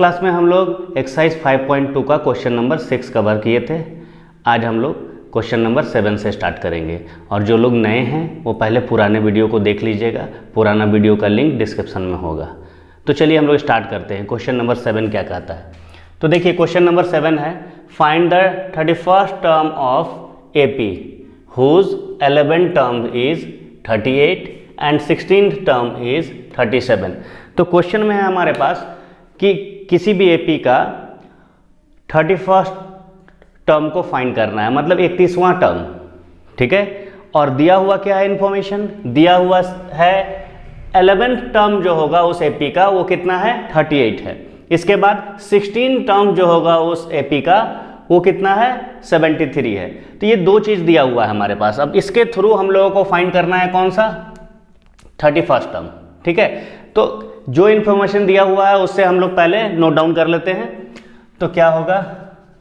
Class में हम लोग एक्सरसाइज 5.2 का क्वेश्चन नंबर 6 कवर किए थे। आज हम लोग क्वेश्चन नंबर 7 से स्टार्ट करेंगे और जो लोग नए हैं वो पहले पुराने वीडियो को देख लीजिएगा। पुराना वीडियो का लिंक डिस्क्रिप्शन में होगा। तो चलिए हम लोग स्टार्ट करते हैं। क्वेश्चन नंबर 7 क्या कहता है, तो देखिए क्वेश्चन नंबर 7 है find the 31st term of AP whose 11th term is 38 and 16th term is 37। तो क्वेश्चन में है हमारे पास कि किसी भी एपी का 31st टर्म को फाइंड करना है, मतलब 31वां टर्म, ठीक है। और दिया हुआ क्या है इन्फॉर्मेशन, दिया हुआ है 11th टर्म जो होगा उस एपी का वो कितना है 38 है। इसके बाद 16 टर्म जो होगा उस एपी का वो कितना है 73 है। तो ये दो चीज़ दिया हुआ है हमारे पास। अब इसके थ्रू हम लोगों को फाइंड करना है कौन सा 31st टर्म, ठीक है। तो जो इन्फॉर्मेशन दिया हुआ है उससे हम लोग पहले नोट डाउन कर लेते हैं। तो क्या होगा,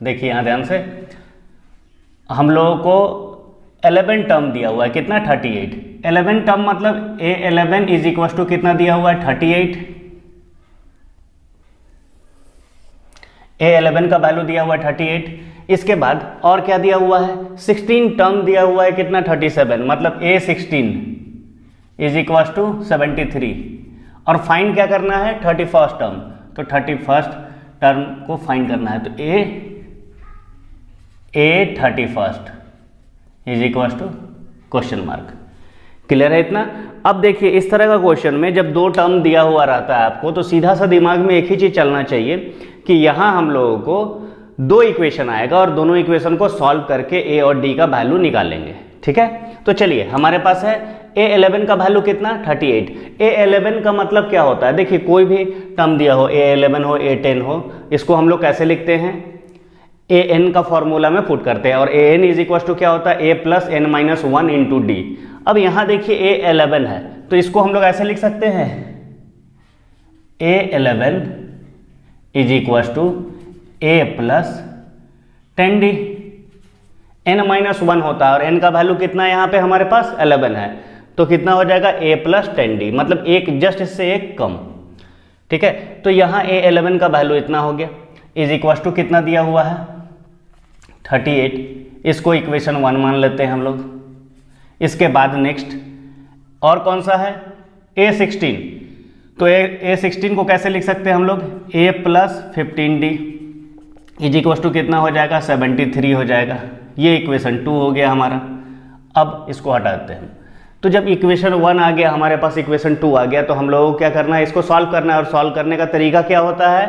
देखिए यहाँ ध्यान से, हम लोगों को 11 टर्म दिया हुआ है कितना 38। 11 टर्म मतलब A11 इज इक्वल टू कितना दिया हुआ है 38। A11 का वैल्यू दिया हुआ है 38। इसके बाद और क्या दिया हुआ है 16 टर्म दिया हुआ है कितना 37, मतलब A16 इज इक्वल टू 73। और फाइंड क्या करना है 31st टर्म, तो 31st टर्म को फाइंड करना है। तो A31st is equal to question mark. Clear है इतना। अब देखिए इस तरह का क्वेश्चन में जब दो टर्म दिया हुआ रहता है आपको, तो सीधा सा दिमाग में एक ही चीज चलना चाहिए कि यहाँ हम लोगों को दो इक्वेशन आएगा और दोनों इक्वेशन को सॉल्व करके A और D का वैल्यू निकालेंगे, ठीक है। तो चलिए हमारे पास है A11 का वैल्यू कितना 38। A11 का मतलब क्या होता है, देखिए कोई भी टर्म दिया हो A11 हो A10 हो, इसको हम लोग कैसे लिखते हैं AN का फॉर्मूला में पुट करते हैं और AN इज इक्वल टू क्या होता है A plus N minus 1 into D। अब यहाँ देखिए A11 है तो इसको हम लोग ऐसे लिख सकते हैं A11 is equal to A plus 10D। N minus 1 होता है और N का वैल्यू कितना है यहाँ पे हमारे पास 11 है, तो कितना हो जाएगा A प्लस 10D, मतलब एक जस्ट इससे एक कम, ठीक है। तो यहाँ A11 का वैल्यू इतना हो गया इज इक्वल टू कितना दिया हुआ है 38। इसको इक्वेशन 1 मान लेते हैं हम लोग। इसके बाद नेक्स्ट और कौन सा है A16। तो A16 को कैसे लिख सकते हैं हम लोग A plus 15D is equal to कितना हो जाएगा 73 हो जाएगा। ये इक्वेशन 2 हो गया हमारा। अब इसको हटा देते हैं। तो जब इक्वेशन 1 आ गया हमारे पास, इक्वेशन 2 आ गया, तो हम लोगों को क्या करना है इसको सॉल्व करना है। और सॉल्व करने का तरीका क्या होता है,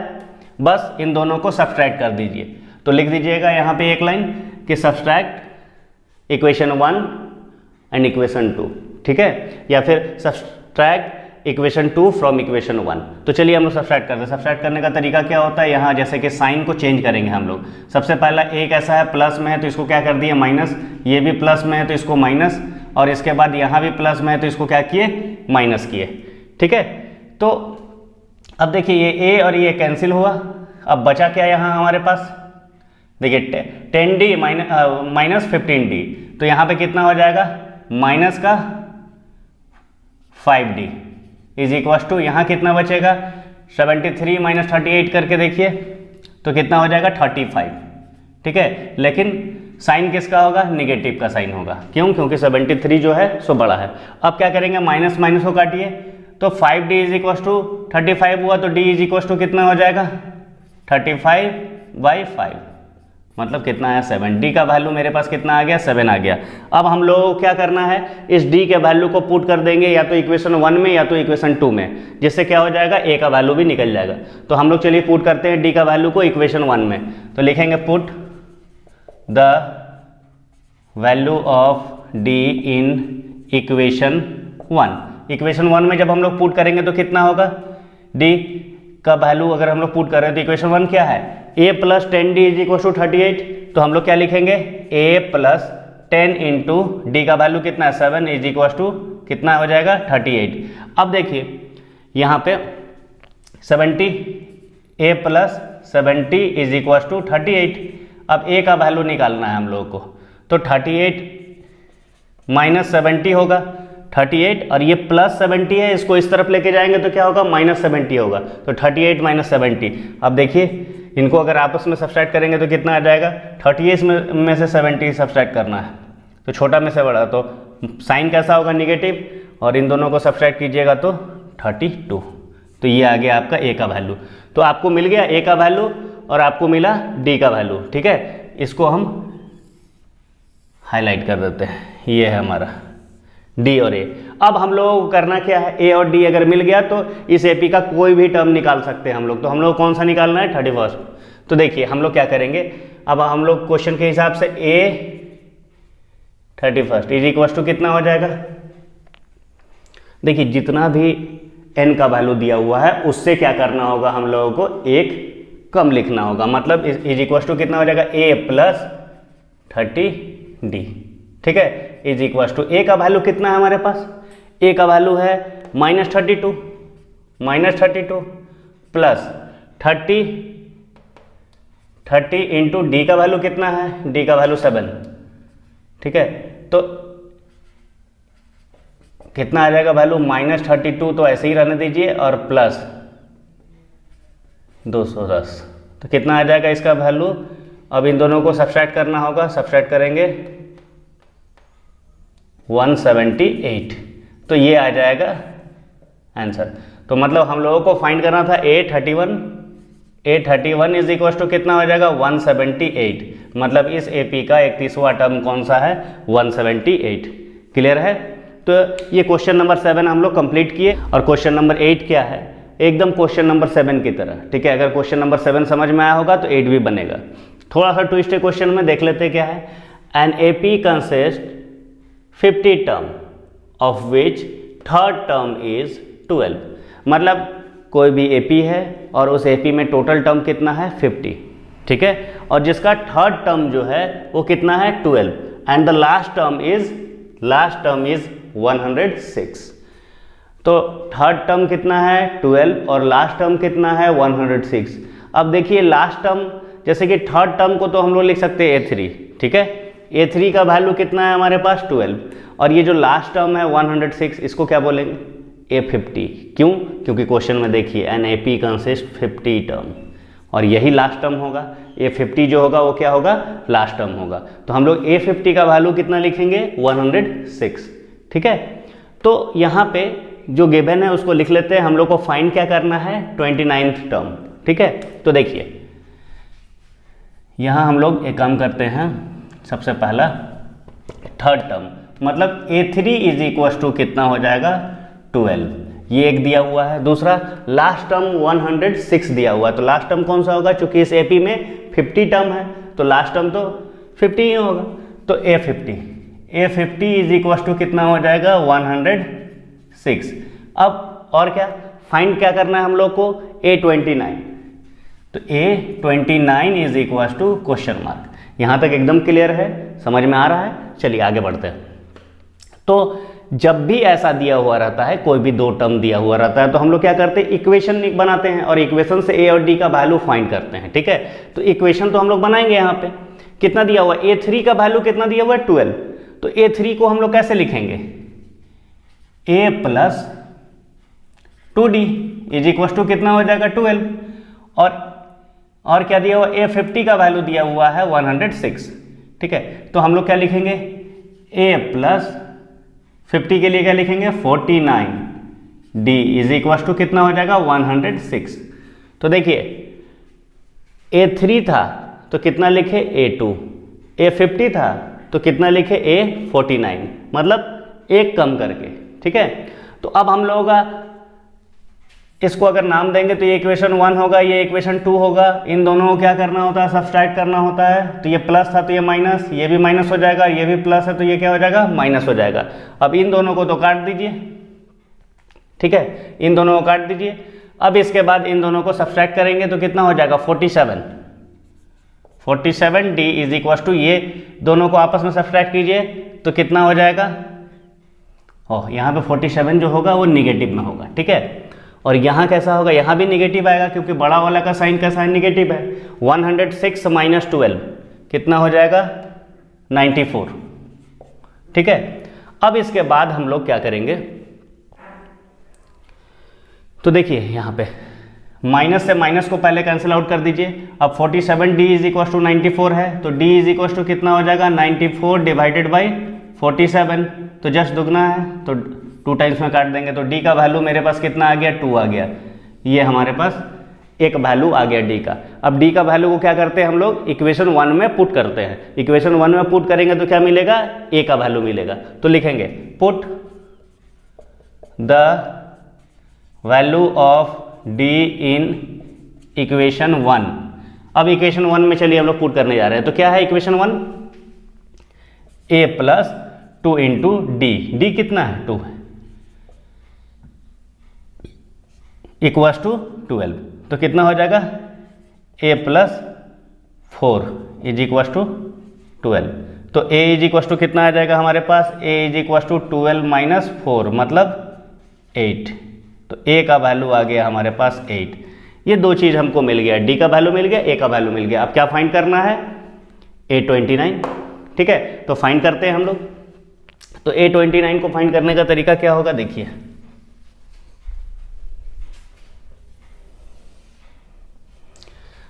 बस इन दोनों को सब्सट्रैक्ट कर दीजिए। तो लिख दीजिएगा यहाँ पे एक लाइन कि सब्सट्रैक्ट इक्वेशन 1 एंड इक्वेशन 2, ठीक है, या फिर सब्सट्रैक्ट इक्वेशन 2 फ्रॉम इक्वेशन 1। तो चलिए हम लोग सब्सट्रैक्ट करते हैं। सब्सट्रैक्ट करने का तरीका क्या होता है, यहाँ जैसे कि साइन को चेंज करेंगे हम लोग। सबसे पहला एक ऐसा है प्लस में है तो इसको क्या कर दिया माइनस, ये भी प्लस में है तो इसको माइनस, और इसके बाद यहाँ भी प्लस में है तो इसको क्या किए माइनस किए, ठीक है। तो अब देखिए ये A और ये कैंसिल हुआ। अब बचा क्या यहाँ हमारे पास, देखिए 10D माइनस 15D, तो यहाँ पे कितना हो जाएगा माइनस का 5D इज इक्वल टू यहाँ कितना बचेगा 73 माइनस 38 करके देखिए तो कितना हो जाएगा 35, ठीक है। लेकिन साइन किसका होगा, निगेटिव का साइन होगा। क्यों, क्योंकि 73 जो है सो बड़ा है। अब क्या करेंगे माइनस माइनस को काटिए, तो 5D इज इक्वल टू 35 हुआ तो D इज इक्वल टू कितना हो जाएगा 35/5, मतलब कितना है 7। D का वैल्यू मेरे पास कितना आ गया 7 आ गया। अब हम लोग को क्या करना है, इस D के वैल्यू को पुट कर देंगे या तो इक्वेशन 1 में या तो इक्वेशन 2 में, जिससे क्या हो जाएगा A का वैल्यू भी निकल जाएगा। तो हम लोग चलिए पुट करते हैं D का वैल्यू को इक्वेशन 1 में। तो लिखेंगे put the value of D in equation 1। Equation 1 में जब हम लोग पुट करेंगे तो कितना होगा, D का वैल्यू अगर हम लोग पुट कर रहे हैं तो इक्वेशन 1 क्या है A plus 10D is equal to 38। तो हम लोग क्या लिखेंगे A प्लस 10 इंटू D का वैल्यू कितना है 7 इज इक्वल टू कितना हो जाएगा 38। अब देखिए यहाँ पे 70 A plus 70 is equal to 38। अब A का वैल्यू निकालना है हम लोगों को, तो 38 माइनस 70 होगा। 38 और ये प्लस 70 है, इसको इस तरफ लेके जाएंगे तो क्या होगा, माइनस 70 होगा। तो 38 माइनस 70। अब देखिए इनको अगर आपस में सब्सट्रैक्ट करेंगे तो कितना आ जाएगा, 38 में से 70 सब्सट्रैक्ट करना है, तो छोटा में से बड़ा, तो साइन कैसा होगा, निगेटिव, और इन दोनों को सब्सट्रैक्ट कीजिएगा तो 32। तो ये आ गया आपका ए का वैल्यू। तो आपको मिल गया ए का वैल्यू और आपको मिला डी का वैल्यू। ठीक है, इसको हम हाईलाइट कर देते हैं, ये है हमारा डी और ए। अब हम लोगों को करना क्या है, ए और डी अगर मिल गया तो इस एपी का कोई भी टर्म निकाल सकते हैं हम लोग। तो हम लोग कौन सा निकालना है, 31। तो देखिए हम लोग क्या करेंगे, अब हम लोग क्वेश्चन के हिसाब से ए 31 इज इक्वल टू कितना हो जाएगा, देखिए जितना भी n का वैल्यू दिया हुआ है उससे क्या करना होगा, हम लोगों को एक कम लिखना होगा। मतलब इज इक्वल टू कितना हो जाएगा, a प्लस 30d। ठीक है, इज इक्वल टू ए का वैल्यू कितना है हमारे पास, ए का वैल्यू है -32 प्लस 30 इंटू डी का वैल्यू कितना है, डी का वैल्यू 7। ठीक है, तो कितना आ जाएगा वैल्यू, -32 तो ऐसे ही रहने दीजिए और प्लस 210। तो कितना आ जाएगा इसका वैल्यू, अब इन दोनों को सब्सट्रैक्ट करना होगा, सब्सट्रैक्ट करेंगे 178। तो ये आ जाएगा आंसर। तो मतलब हम लोगों को फाइंड करना था A31 इज इक्वल टू कितना हो जाएगा, 178। मतलब इस AP का 31वां टर्म कौन सा है, 178। क्लियर है। तो ये क्वेश्चन नंबर 7 हम लोग कंप्लीट किए। और क्वेश्चन नंबर 8 क्या है, एकदम क्वेश्चन नंबर 7 की तरह। ठीक है, अगर क्वेश्चन नंबर 7 समझ में आया होगा तो 8 भी बनेगा। थोड़ा सा ट्विस्ट है क्वेश्चन में, देख लेते क्या है। An AP consist 50 term of which third term is 12। मतलब कोई भी AP है और उस AP में टोटल टर्म कितना है, 50। ठीक है, और जिसका थर्ड टर्म जो है वो कितना है, 12, and the last term is 106। तो थर्ड टर्म कितना है, 12, और लास्ट टर्म कितना है, 106। अब देखिए लास्ट टर्म, जैसे कि थर्ड टर्म को तो हम लोग लिख सकते हैं A3। ठीक है, A3 का वैल्यू कितना है हमारे पास, 12, और ये जो लास्ट टर्म है 106, इसको क्या बोलेंगे, A50। क्यों, क्योंकि क्वेश्चन में देखिए एन AP कंसिस्ट 50 टर्म, और यही लास्ट टर्म होगा। A50 जो होगा वो क्या होगा, लास्ट टर्म होगा। तो हम लोग A50 का वैल्यू कितना लिखेंगे, 106। ठीक है, तो यहाँ पे जो गिवन है उसको लिख लेते हैं। हम लोग को फाइंड क्या करना है, 29th टर्म। ठीक है, तो देखिए यहाँ हम लोग एक काम करते हैं, सबसे पहला थर्ड टर्म, मतलब A3 इज इक्वल टू कितना हो जाएगा, 12, ये एक दिया हुआ है। दूसरा लास्ट टर्म 106 दिया हुआ है, तो लास्ट टर्म कौन सा होगा, चूंकि इस AP में 50 टर्म है तो लास्ट टर्म तो 50 ही होगा। तो A50 इज इक्वल टू कितना हो जाएगा, 106। अब और क्या फाइंड क्या करना है हम लोग को, A29। तो A29 is equal to question mark. यहाँ तक एकदम क्लियर है, समझ में आ रहा है। चलिए आगे बढ़ते हैं। तो जब भी ऐसा दिया हुआ रहता है, कोई भी दो टर्म दिया हुआ रहता है, तो हम लोग क्या करते हैं, इक्वेशन बनाते हैं और इक्वेशन से A और D का वैल्यू फाइंड करते हैं। ठीक है, तो इक्वेशन तो हम लोग बनाएंगे। यहाँ पे कितना दिया हुआ है, A3 का वैल्यू कितना दिया हुआ है, 12। तो A3 को हम लोग कैसे लिखेंगे, A plus 2D is equal to कितना हो जाएगा, 12। और क्या दिया हुआ, A50 का वैल्यू दिया हुआ है 106। ठीक है, तो हम लोग क्या लिखेंगे, A प्लस 50 के लिए क्या लिखेंगे, 49D इज इक्वल टू कितना हो जाएगा, 106। तो देखिए A3 था तो कितना लिखे, A2, A50 था तो कितना लिखे, A49, मतलब एक कम करके। ठीक है, तो अब हम लोगों का इसको अगर नाम देंगे तो ये इक्वेशन 1 होगा, ये इक्वेशन 2 होगा। इन दोनों को क्या करना होता है, सब्सट्रैक्ट करना होता है। तो ये प्लस था तो ये माइनस, ये भी माइनस हो जाएगा, ये भी प्लस है तो ये क्या हो जाएगा, माइनस हो जाएगा। अब इन दोनों को तो काट दीजिए। ठीक है, इन दोनों को काट दीजिए। अब इसके बाद इन दोनों को सब्सट्रैक्ट करेंगे तो कितना हो जाएगा, 47D इज इक्वल टू, ये दोनों को आपस में सब्सट्रैक्ट कीजिए तो कितना हो जाएगा, यहाँ पे 47 जो होगा वो निगेटिव में होगा। ठीक है, और यहाँ कैसा होगा, यहाँ भी निगेटिव आएगा क्योंकि बड़ा वाला का साइन निगेटिव है। 106 माइनस 12 कितना हो जाएगा, 94। ठीक है, अब इसके बाद हम लोग क्या करेंगे, तो देखिए यहाँ पे माइनस से माइनस को पहले कैंसिल आउट कर दीजिए। अब 47d इज इक्वल टू 94 है, तो d इज इक्वल टू कितना हो जाएगा 94 डिवाइडेड बाई 47, तो जस्ट दुगना है तो 2 टाइम्स में काट देंगे, तो d का वैल्यू मेरे पास कितना आ गया 2 आ गया। ये हमारे पास एक वैल्यू आ गया d का। अब d का वैल्यू को क्या करते हैं हम लोग इक्वेशन 1 में पुट करते हैं। इक्वेशन 1 में पुट करेंगे तो क्या मिलेगा, a का वैल्यू मिलेगा। तो लिखेंगे put the value of d in equation 1। अब इक्वेशन 1 में चलिए हम लोग पुट करने जा रहे हैं, तो क्या है equation 1, a plus 2 into D कितना है 2 है, इक्वल्स टू 12, तो कितना हो जाएगा a plus 4 is equals to 12, तो a इज इक्वल्स टू कितना आ जाएगा हमारे पास, a is equals to 12 minus 4 मतलब 8, तो a का वैल्यू आ गया हमारे पास 8। ये दो चीज़ हमको मिल गया, d का वैल्यू मिल गया, a का वैल्यू मिल गया। अब क्या फाइंड करना है, a29, ठीक है, तो फाइंड करते हैं हम लोग। तो a29 को फाइंड करने का तरीका क्या होगा, देखिए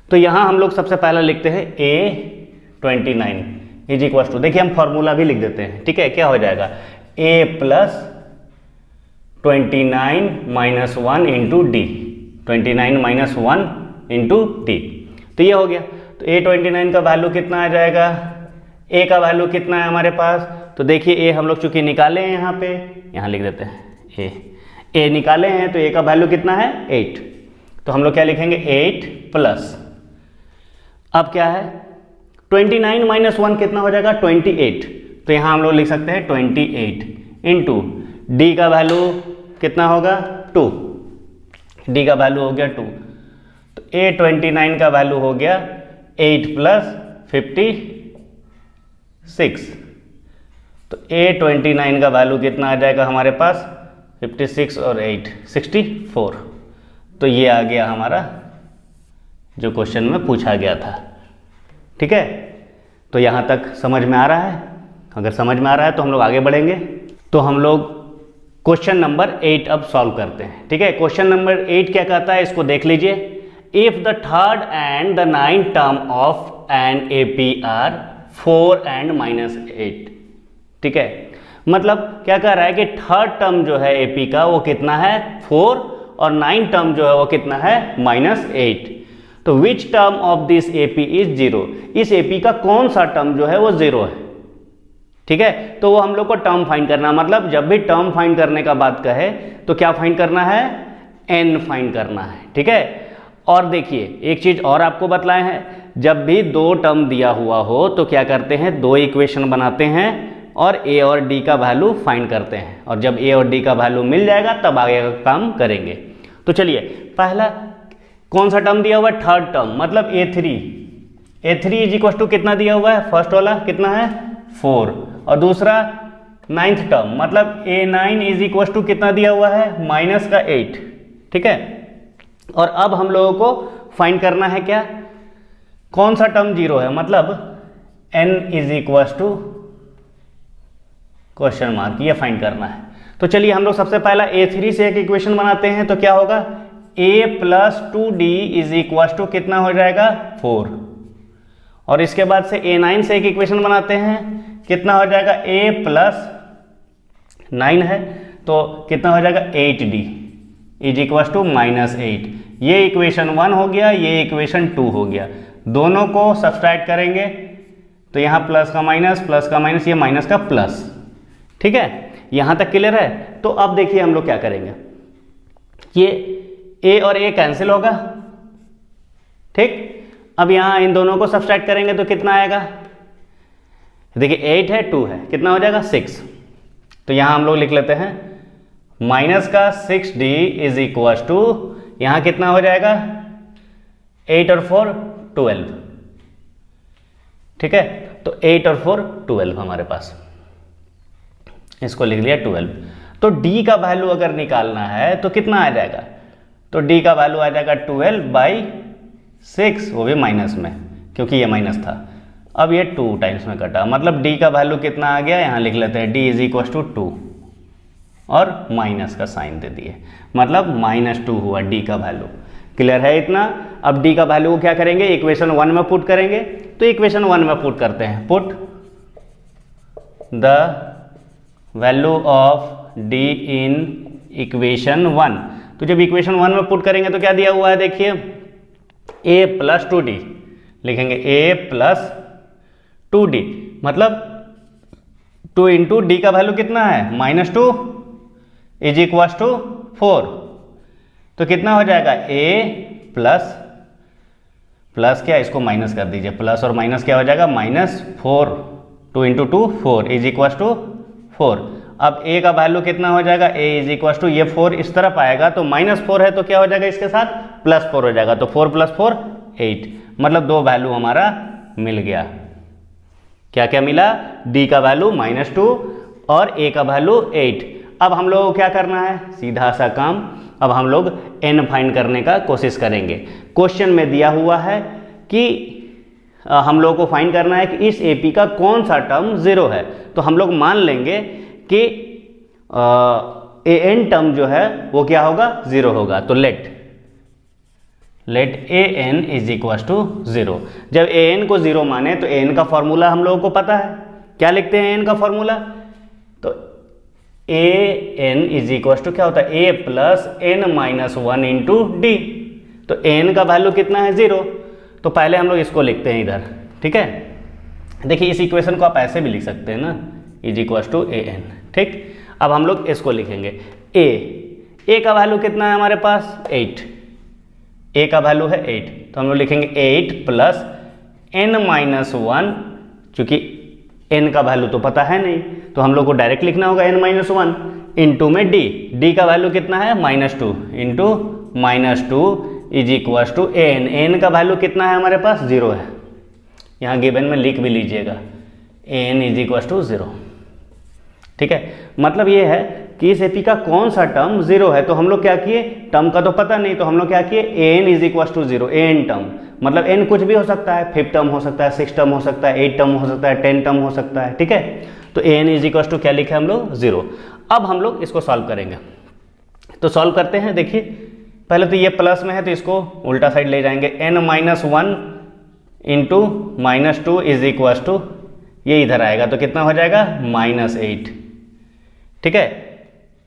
तो यहां हम लोग सबसे पहला लिखते हैं a29 इज इक्वल टू, देखिए हम फॉर्मूला भी लिख देते हैं, ठीक है, क्या हो जाएगा a plus 29 minus 1 into D, 29 minus 1 into D, तो ये हो गया। तो a29 का वैल्यू कितना आ जाएगा, a का वैल्यू कितना है हमारे पास, तो देखिए a हम लोग चूंकि निकाले हैं यहाँ पे, यहाँ लिख देते हैं a निकाले हैं, तो a का वैल्यू कितना है 8, तो हम लोग क्या लिखेंगे 8 प्लस, अब क्या है 29 माइनस 1 कितना हो जाएगा 28, तो यहाँ हम लोग लिख सकते हैं 28 इंटू डी का वैल्यू कितना होगा 2, डी का वैल्यू हो गया 2, तो a29 का वैल्यू हो गया 8 प्लस 56, तो a29 का वैल्यू कितना आ जाएगा हमारे पास 56 और 8 64, तो ये आ गया हमारा जो क्वेश्चन में पूछा गया था, ठीक है। तो यहाँ तक समझ में आ रहा है, अगर समझ में आ रहा है तो हम लोग आगे बढ़ेंगे। तो हम लोग क्वेश्चन नंबर 8 अब सॉल्व करते हैं, ठीक है। क्वेश्चन नंबर 8 क्या कहता है, इसको देख लीजिए। If the third and the 9th term of an AP are 4 and -8, ठीक है, मतलब क्या कह रहा है कि थर्ड टर्म जो है एपी का वो कितना है 4 और 9th टर्म जो है वो कितना है -8, तो which term of this AP is 0, इस एपी का कौन सा टर्म जो है वो 0 है, ठीक है। तो वो हम लोग को टर्म फाइंड करना, मतलब जब भी टर्म फाइंड करने का बात कहे तो क्या फाइंड करना है, n फाइंड करना है, ठीक है। और देखिए एक चीज और आपको बतलाए हैं, जब भी दो टर्म दिया हुआ हो तो क्या करते हैं, दो इक्वेशन बनाते हैं और a और d का वैल्यू फाइंड करते हैं, और जब a और d का वैल्यू मिल जाएगा तब आगे का काम करेंगे। तो चलिए पहला कौन सा टर्म दिया हुआ है, थर्ड टर्म, मतलब a3 इज इक्वल टू कितना दिया हुआ है, फर्स्ट वाला कितना है 4, और दूसरा 9th टर्म मतलब a9 इज इक्वल टू कितना दिया हुआ है -8, ठीक है। और अब हम लोगों को फाइंड करना है क्या, कौन सा टर्म 0 है, मतलब n is equal to question mark, ये फाइंड करना है। तो चलिए हम लोग सबसे पहला a3 से एक इक्वेशन बनाते हैं, तो क्या होगा a plus 2d is equal to कितना हो जाएगा 4, और इसके बाद से a9 से एक इक्वेशन बनाते हैं, कितना हो जाएगा a प्लस 9 है तो कितना हो जाएगा 8d इज इक्वल टू -8, ये इक्वेशन 1 हो गया, ये इक्वेशन 2 हो गया, दोनों को सब्सट्रैक्ट करेंगे तो यहाँ प्लस का माइनस, ये माइनस का प्लस, ठीक है। यहाँ तक क्लियर है। तो अब देखिए हम लोग क्या करेंगे, ये a और a कैंसिल होगा, ठीक। अब यहाँ इन दोनों को सब्सट्रैक्ट करेंगे तो कितना आएगा, देखिए 8 है 2 है, कितना हो जाएगा 6, तो यहाँ हम लोग लिख लेते हैं माइनस का 6d इज इक्वल टू, यहाँ कितना हो जाएगा 8 और 4 12, ठीक है। तो 8 और 4 12 हमारे पास, इसको लिख लिया 12। तो d का वैल्यू अगर निकालना है तो कितना आ जाएगा, तो d का वैल्यू आ जाएगा 12/6, वो भी माइनस में क्योंकि ये माइनस था, अब ये 2 टाइम्स में कटा, मतलब d का वैल्यू कितना आ गया, यहाँ लिख लेते हैं d इज इक्व टू 2 और माइनस का साइन दे दिए, मतलब -2 हुआ d का वैल्यू। क्लियर है इतना। अब d का वैल्यू को क्या करेंगे, इक्वेशन 1 में पुट करेंगे। तो इक्वेशन 1 में पुट करते हैं, put the value of d in equation 1। तो जब इक्वेशन 1 में पुट करेंगे तो क्या दिया हुआ है, देखिए a प्लस 2d, लिखेंगे a प्लस 2d, मतलब 2 इंटू डी का वैल्यू कितना है, -2 इज इक्वल टू 4। तो कितना हो जाएगा, a प्लस क्या, इसको माइनस कर दीजिए, प्लस और माइनस क्या हो जाएगा, -4, 2 इंटू 2 4 इज इक्वल टू 4। अब a का वैल्यू कितना हो जाएगा, a इज इक्वल टू, ये 4 इस तरफ आएगा तो -4 है तो क्या हो जाएगा, इसके साथ +4 हो जाएगा, तो 4 + 4 8, मतलब 2 वैल्यू हमारा मिल गया। क्या क्या मिला, d का वैल्यू -2 और a का वैल्यू 8। अब हम लोग को क्या करना है, सीधा सा काम, अब हम लोग n फाइंड करने का कोशिश करेंगे। क्वेश्चन में दिया हुआ है कि हम लोग को फाइंड करना है कि इस AP का कौन सा टर्म 0 है। तो हम लोग मान लेंगे कि an टर्म जो है वो क्या होगा, 0 होगा। तो let an is equal to 0। जब an को 0 माने तो an का फॉर्मूला हम लोगों को पता है, क्या लिखते हैं an का फॉर्मूला, तो an इज इक्वल टू क्या होता है, a plus n-1 into D. तो an का वैल्यू कितना है, 0। तो पहले हम लोग इसको लिखते हैं इधर, ठीक है। देखिए इस इक्वेशन को आप ऐसे भी लिख सकते हैं ना, इज इक्वल टू an, ठीक। अब हम लोग इसको लिखेंगे, a का वैल्यू कितना है हमारे पास, 8, a का वैल्यू है 8, तो हम लोग लिखेंगे 8 प्लस n-1, चूंकि n का वैल्यू तो पता है नहीं तो हम लोग को डायरेक्ट लिखना होगा n-1 इंटू में d का वैल्यू कितना है, -2 into -2 is equal to n का वैल्यू कितना है हमारे पास, 0 है, यहाँ गिवन में लिख भी लीजिएगा, n इज इक्वल टू 0, ठीक है। मतलब ये है कि इस AP का कौन सा टर्म 0 है। तो हम लोग क्या किए, टर्म का तो पता नहीं, तो हम लोग क्या किए, an is equal to 0, an term, मतलब n कुछ भी हो सकता है, 5 टर्म हो सकता है, 6 टर्म हो सकता है, 8 टर्म हो सकता है, 10 टर्म हो सकता है, ठीक है। तो an इज इक्वल टू क्या लिखे हम लोग, 0। अब हम लोग इसको सॉल्व करेंगे, तो सॉल्व करते हैं। देखिए पहले तो ये प्लस में है तो इसको उल्टा साइड ले जाएंगे, n-1 into -2 is equal to, ये इधर आएगा तो कितना हो जाएगा, -8, ठीक है।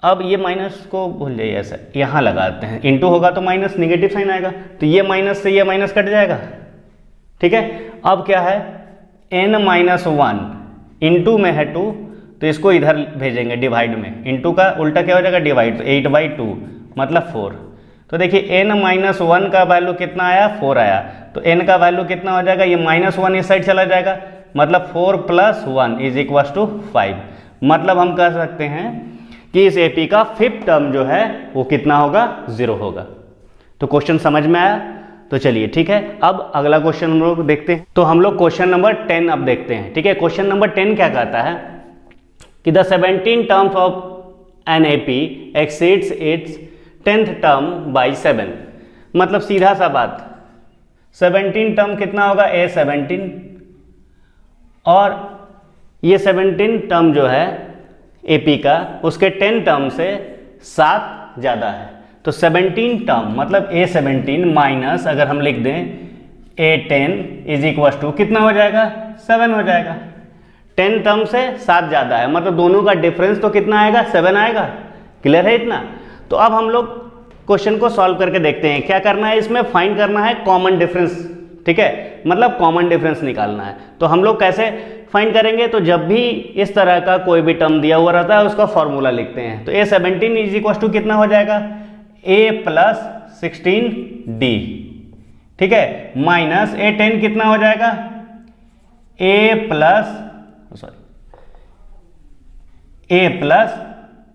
अब ये माइनस को भूल जाइए, ऐसा यहाँ लगाते हैं, इंटू होगा तो माइनस, निगेटिव साइन आएगा, तो ये माइनस से ये माइनस कट जाएगा, ठीक है। अब क्या है, n-1 इंटू में है 2 तो इसको इधर भेजेंगे डिवाइड में, इंटू का उल्टा क्या हो जाएगा, डिवाइड, तो 8/2 मतलब 4। तो देखिए n-1 का वैल्यू कितना आया, 4 आया, तो n का वैल्यू कितना हो जाएगा, ये -1 इस साइड चला जाएगा, मतलब 4 + 1 इज इक्वल टू 5। मतलब हम कह सकते हैं कि इस AP का 5th टर्म जो है वो कितना होगा, 0 होगा। तो क्वेश्चन समझ में आया, तो चलिए ठीक है। अब अगला क्वेश्चन हम लोग देखते हैं। तो हम लोग क्वेश्चन नंबर 10 अब देखते हैं, ठीक है। क्वेश्चन नंबर 10 क्या कहता है कि the 17 terms of an AP exceeds its 10th term by 7। मतलब सीधा सा बात, 17 टर्म कितना होगा, A17, और ये 17 टर्म जो है AP का उसके 10 टर्म से 7 ज़्यादा है। तो 17 टर्म मतलब A17 माइनस अगर हम लिख दें A10 इज इक्वल टू कितना हो जाएगा, 7 हो जाएगा। 10 टर्म से 7 ज़्यादा है, मतलब दोनों का डिफरेंस तो कितना आएगा, 7 आएगा। क्लियर है इतना। तो अब हम लोग क्वेश्चन को सॉल्व करके देखते हैं। क्या करना है, इसमें फाइंड करना है कॉमन डिफरेंस, ठीक है, मतलब कॉमन डिफरेंस निकालना है। तो हम लोग कैसे फाइंड करेंगे, तो जब भी इस तरह का कोई भी टर्म दिया हुआ रहता है उसका फॉर्मूला लिखते हैं। तो A17 इज इक्वल टू कितना हो जाएगा, A + 16D, ठीक है, माइनस A10 कितना हो जाएगा, A +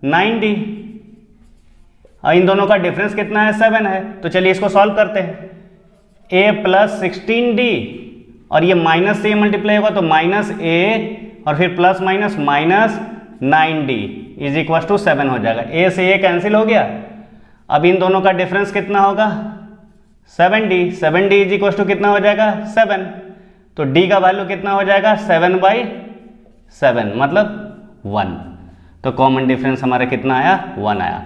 9D, और इन दोनों का डिफरेंस कितना है, 7 है। तो चलिए इसको सॉल्व करते हैं। A + 16D और ये माइनस से मल्टीप्लाई होगा तो -A और फिर plus minus -9D is equal to 7 हो जाएगा। A से A कैंसिल हो गया। अब इन दोनों का डिफरेंस कितना होगा, 7D। 7D is equal to कितना हो जाएगा, 7। तो d का वैल्यू कितना हो जाएगा 7/7 मतलब 1। तो कॉमन डिफरेंस हमारा कितना आया 1 आया।